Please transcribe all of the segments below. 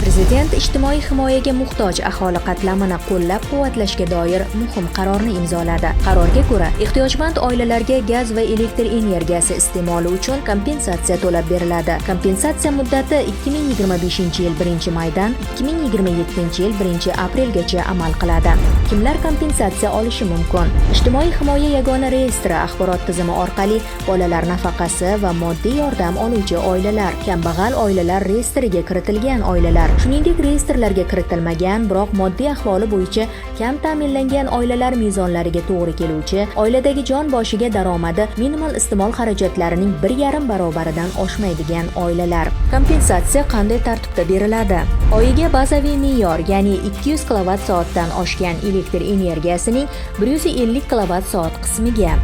Prezident ijtimoiy himoyaga muhtoj aholi qatlamini qo'llab-quvvatlashga doir muhim qarorni imzoladi. Qarorga ko'ra, ehtiyojmand oilalarga gaz va elektr energiyasi iste'moli uchun kompensatsiya to'lab beriladi. Kompensatsiya muddati 2025-yil 1-maydan 2027-yil 1-aprelgacha amal qiladi. Kimlar kompensatsiya olishi mumkin? Ijtimoiy himoya yagona reyestri axborot tizimi orqali bolalar nafaqasi va moddiy yordam oluvchi oilalar, kambag'al oilalar reyestriga kiritilgan oilalar, shuningdek reyestrlarga kiritilmagan, biroq moddiy ahvoli bo'yicha kam ta'minlangan oilalar mezonlariga to'g'ri keluvchi, oiladagi jon boshiga daromadi minimal iste'mol xarajatlarining 1,5 barobaridan oshmaydigan oilalar. Kompensatsiya qanday tartibda beriladi? Oyiga bazaviy me'yor, ya'ni 200 kWh-dan oshgan elektr energiyasining 150 kWh qismiga,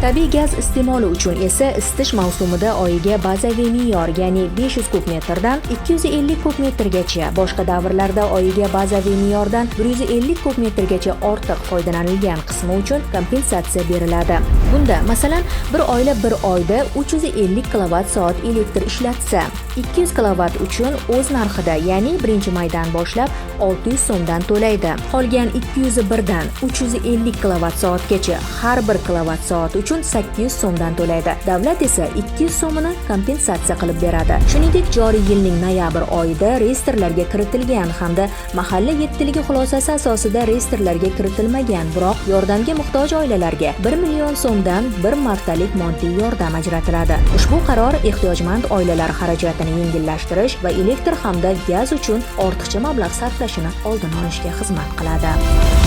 tabiiy gaz iste'moli uchun esa isitish mavsumida oyiga bazaviy me'yor, ya'ni 500 kub metrdan 250 kub metrgacha, boshqa davrlarda oyiga bazaviy me'yordan 150 kub metrgacha ortiq foydalanilgan qismi uchun kompensatsiya beriladi. Bunda, masalan, bir oila bir oyda 350 kWh elektr ishlatsa, 200 kW uchun o'z narxida, ya'ni 1-maydan boshlab 600 so'mdan to'laydi. Qolgan 201dan 350 kWh-gacha har bir kWh uchun 800 so'mdan to'laydi. Davlat esa 200 so'mini kompensatsiya qilib beradi. Shuningdek, joriy yilning noyabr oyida reyestrlarga kiritilgan hamda mahalla yettiligi xulosasi asosida reyestrlarga kiritilmagan, biroq yordamga muhtoj oilalarga 1 million so'mdan bir martalik moddiy yordam ajratiladi. Ushbu qaror ehtiyojmand oilalar xarajatini yengillashtirish va elektr hamda gaz uchun ortiqcha mablag' sarflashini oldini olishga xizmat qiladi.